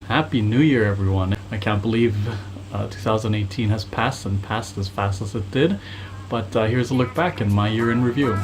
Happy New Year, everyone. I can't believe 2018 has passed and passed as fast as it did. But here's a look back in my year in review.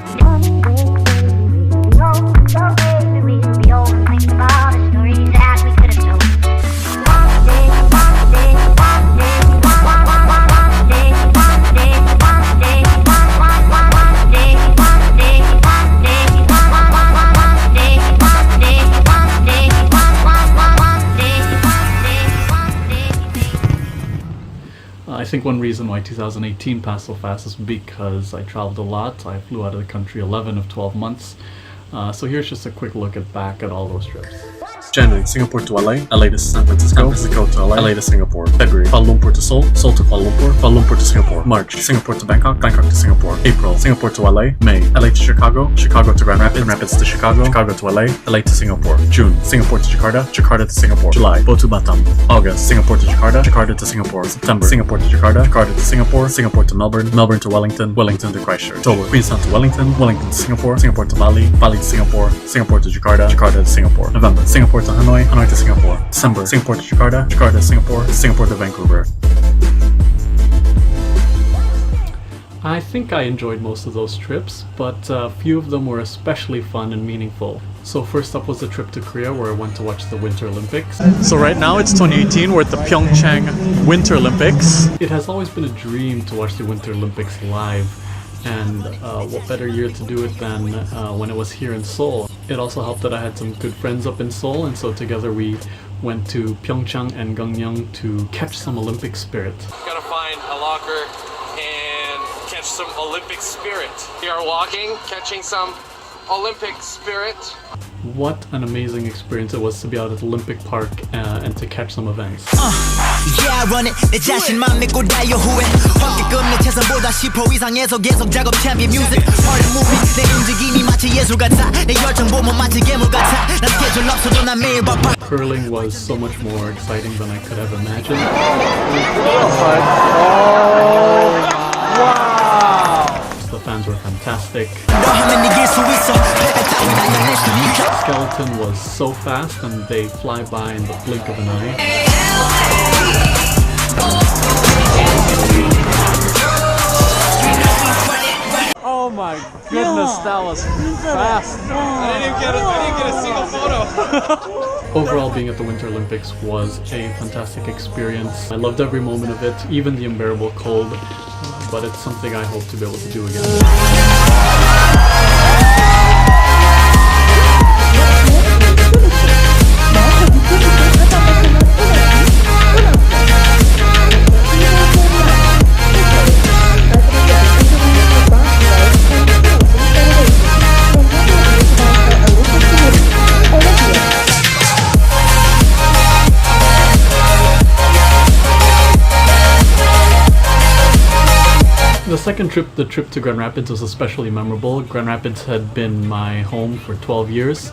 I think one reason why 2018 passed so fast is because I traveled a lot. I flew out of the country 11 of 12 months. So here's just a quick look back at all those trips. January, Singapore to LA, LA to San Francisco to LA, LA to Singapore. February, Kuala Lumpur to Seoul, Seoul to Kuala Lumpur, Kuala Lumpur to Singapore. March, Singapore to Bangkok, Bangkok to Singapore. April, Singapore to LA. May, LA to Chicago, Chicago to Grand Rapids, Rapids to Chicago, Chicago to LA, LA to Singapore. June, Singapore to Jakarta, Jakarta to Singapore. July, Go to Batam. August, Singapore to Jakarta, Jakarta to Singapore. September, Singapore to Jakarta, Jakarta to Singapore, Singapore to Melbourne, Melbourne to Wellington, Wellington to Christchurch. October, Queenstown to Wellington, Wellington to Singapore, Singapore to Bali, Bali to Singapore, Singapore to Jakarta, Jakarta to Singapore. November, Singapore to Hanoi, Hanoi to Singapore. December, Singapore to Jakarta, Jakarta to Singapore, Singapore to Vancouver. I think I enjoyed most of those trips, but a few of them were especially fun and meaningful. So first up was the trip to Korea, where I went to watch the Winter Olympics. So right now it's 2018, we're at the Pyeongchang Winter Olympics. It has always been a dream to watch the Winter Olympics live, and what better year to do it than when it was here in Seoul. It also helped that I had some good friends up in Seoul, and so together we went to Pyeongchang and Gangneung to catch some Olympic spirit. Gotta find a locker and catch some Olympic spirit. We are walking, catching some Olympic spirit. What an amazing experience it was to be out at Olympic Park and to catch some events. Yeah, I run it. 내 자신만 믿고 다요 후회. 헌기금 내 최선보다 10% 이상에서 계속 작업 champion music. Hard moving. 내 움직임이 마치 예술 같아. 내 열정 보면 마치 괴물 같아. 난 스케줄 없어도 난 매일 바빠. Curling was so much more exciting than I could have imagined. The fans were fantastic. Skeleton was so fast and they fly by in the blink of an eye. Oh my goodness, that was fast. I didn't get a single photo. Overall, being at the Winter Olympics was a fantastic experience. I loved every moment of it, even the unbearable cold, but it's something I hope to be able to do again. The second trip, the trip to Grand Rapids, was especially memorable. Grand Rapids had been my home for 12 years,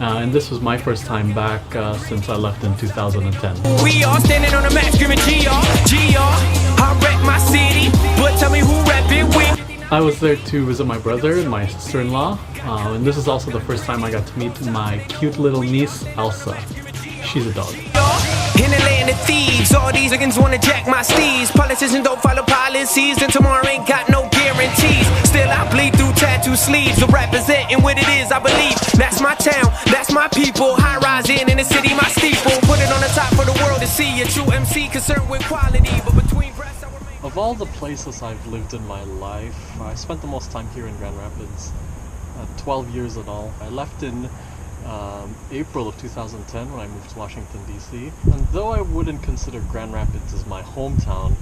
and this was my first time back since I left in 2010. We all standing on the map screaming GR, I wreck my city, but tell me who rap it with. I was there to visit my brother and my sister-in-law, and this is also the first time I got to meet my cute little niece, Elsa. She's a dog. In the land of thieves, all these niggas wanna jack my steeds. Politicians don't follow policies, and tomorrow ain't got no guarantees. Still I bleed through tattoo sleeves, so representing what it is I believe. That's my town, that's my people. High rising in the city, my steeple. Put it on the top for the world to see. A true MC concerned with quality, but between breaths I remain. Of all the places I've lived in my life, I spent the most time here in Grand Rapids. 12 years in all. I left in April of 2010 when I moved to Washington, D.C. And though I wouldn't consider Grand Rapids as my hometown,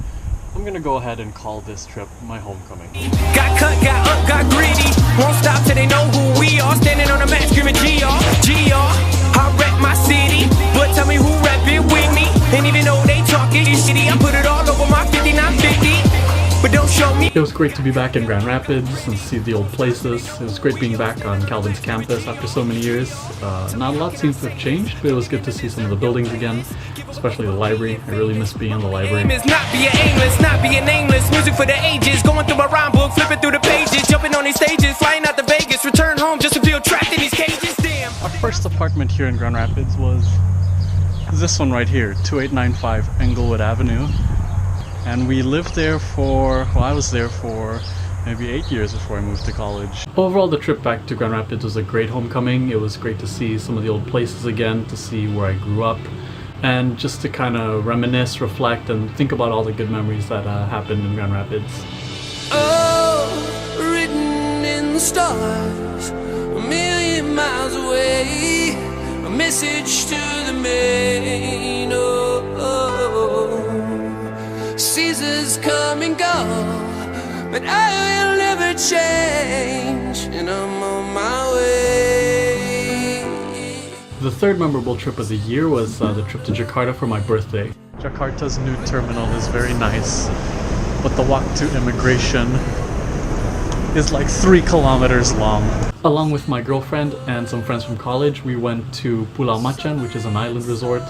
I'm gonna go ahead and call this trip my homecoming. Got cut, got up, got greedy. Won't stop till they know who we are. Standing on the map screaming GR, I wreck my city, but tell me who rap it with me. And even though they talking shitty, I put it all over my 5950. But don't show me. It was great to be back in Grand Rapids and see the old places. It was great being back on Calvin's campus after so many years. Not a lot seems to have changed, but it was good to see some of the buildings again, especially the library. I really miss being in the library. It's not being aimless, not being nameless. Music for the ages, going through my rhyme book, flipping through the pages, jumping on these stages, flying out to Vegas, return home just to feel trapped in these cages. Damn. Our first apartment here in Grand Rapids was This one right here, 2895 Englewood Avenue. And we lived there for, well, I was there for maybe 8 years before I moved to college. Overall, the trip back to Grand Rapids was a great homecoming. It was great to see some of the old places again, to see where I grew up, and just to kind of reminisce, reflect, and think about all the good memories that happened in Grand Rapids. Oh, written in the stars, a million miles away, a message to the main. Oh, Caesar's come and go, but I will never change, and I'm on my way. The third memorable trip of the year was the trip to Jakarta for my birthday. Jakarta's new terminal is very nice, but the walk to immigration is like 3 kilometers long. Along with my girlfriend and some friends from college, we went to Pulau Macan, which is an island resort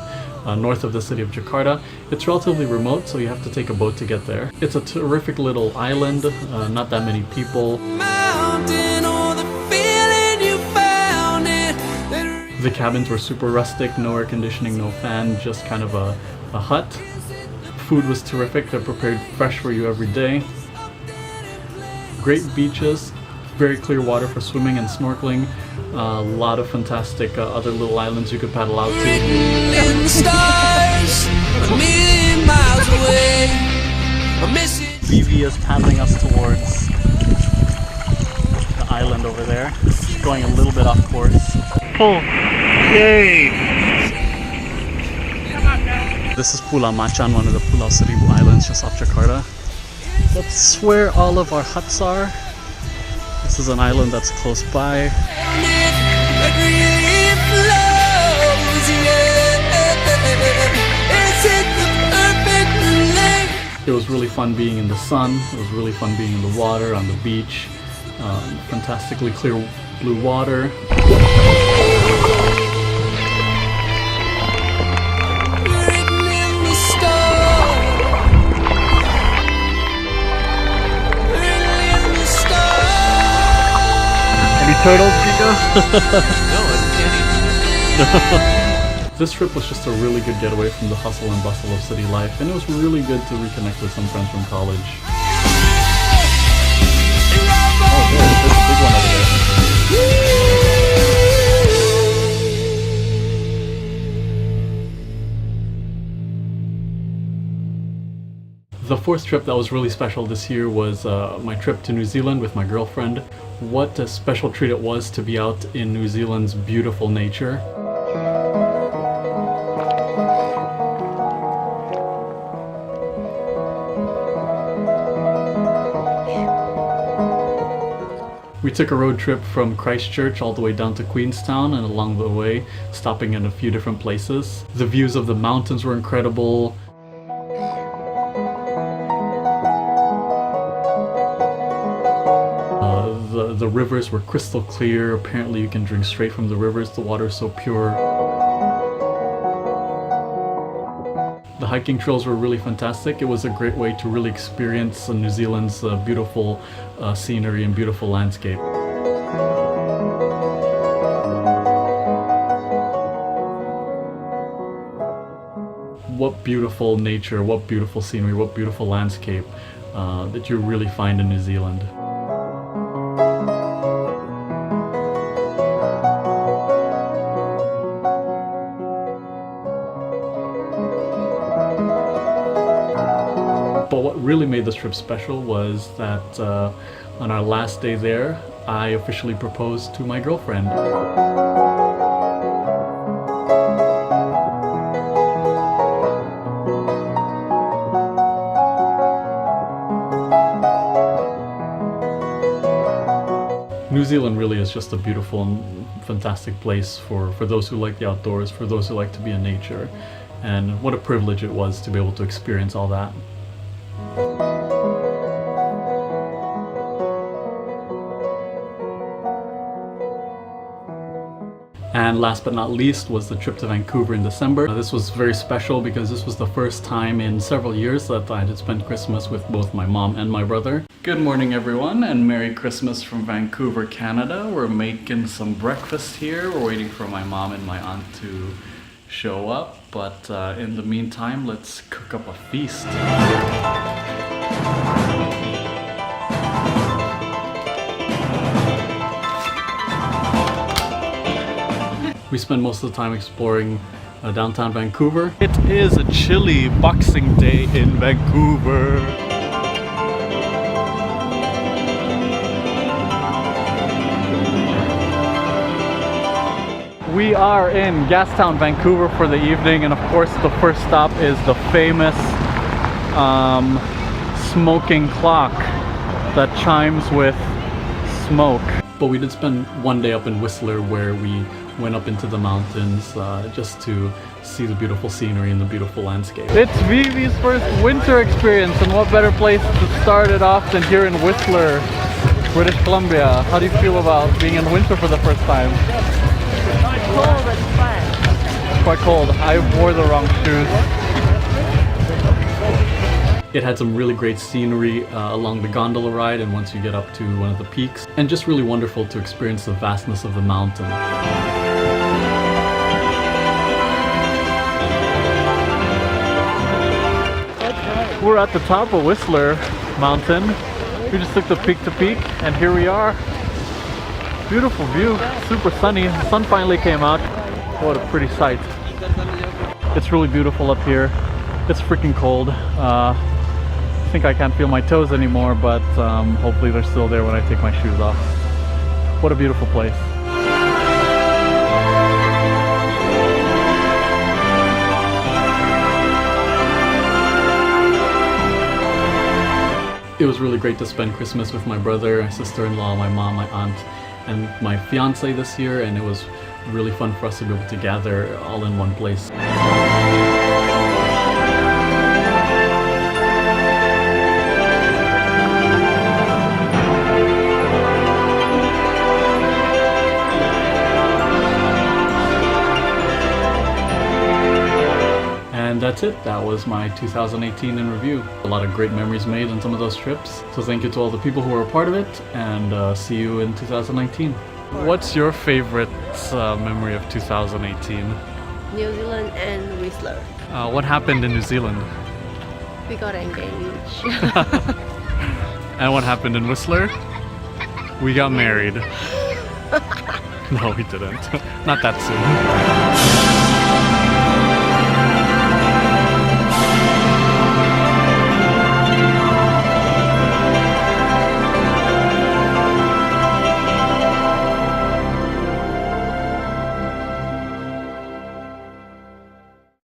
north of the city of Jakarta. It's relatively remote, so you have to take a boat to get there. It's a terrific little island, not that many people. The cabins were super rustic, no air conditioning, no fan, just kind of a hut. Food was terrific, they're prepared fresh for you every day. Great beaches, very clear water for swimming and snorkeling. A lot of fantastic other little islands you could paddle out to. Vivi is paddling us towards the island over there. Going a little bit off course. Pull! Yay! This is Pulau Macan, one of the Pulau Seribu Islands just off Jakarta. That's where all of our huts are. This is an island that's close by. It was really fun being in the sun. It was really fun being in the water, on the beach. Fantastically clear blue water. Any turtles, Chico? No, I can't. This trip was just a really good getaway from the hustle and bustle of city life, and it was really good to reconnect with some friends from college. Oh, there's a big one over there. The fourth trip that was really special this year was my trip to New Zealand with my girlfriend. What a special treat it was to be out in New Zealand's beautiful nature. We took a road trip from Christchurch all the way down to Queenstown, and along the way stopping in a few different places. The views of the mountains were incredible. The rivers were crystal clear. Apparently you can drink straight from the rivers. The water is so pure. The hiking trails were really fantastic. It was a great way to really experience New Zealand's beautiful scenery and beautiful landscape. What beautiful nature, what beautiful scenery, what beautiful landscape that you really find in New Zealand. But what really made this trip special was that on our last day there, I officially proposed to my girlfriend. New Zealand really is just a beautiful and fantastic place for those who like the outdoors, for those who like to be in nature. And what a privilege it was to be able to experience all that. And last but not least was the trip to Vancouver in December. This was very special because this was the first time in several years that I had spent Christmas with both my mom and my brother. Good morning everyone, and Merry Christmas from Vancouver, Canada. We're making some breakfast here. We're waiting for my mom and my aunt to show up, but in the meantime, let's cook up a feast. We spend most of the time exploring downtown Vancouver. It is a chilly Boxing Day in Vancouver. We are in Gastown, Vancouver for the evening, and of course the first stop is the famous smoking clock that chimes with smoke. But we did spend one day up in Whistler where we went up into the mountains just to see the beautiful scenery and the beautiful landscape. It's Vivi's first winter experience, and what better place to start it off than here in Whistler, British Columbia. How do you feel about being in winter for the first time? Cold but fun. Quite cold. I wore the wrong shoes. It had some really great scenery along the gondola ride, and once you get up to one of the peaks, and just really wonderful to experience the vastness of the mountain. We're at the top of Whistler Mountain. We just took the peak to peak, and here we are. Beautiful view, super sunny. The sun finally came out. What a pretty sight. It's really beautiful up here. It's freaking cold. I think I can't feel my toes anymore, but hopefully they're still there when I take my shoes off. What a beautiful place. It was really great to spend Christmas with my brother, my sister-in-law, my mom, my aunt, and my fiance this year, and it was really fun for us to be able to gather all in one place. And that's it. That was my 2018 in review. A lot of great memories made on some of those trips. So thank you to all the people who were a part of it, and see you in 2019. What's your favorite memory of 2018? New Zealand and Whistler. What happened in New Zealand? We got engaged. And what happened in Whistler? We got married. No, we didn't. Not that soon.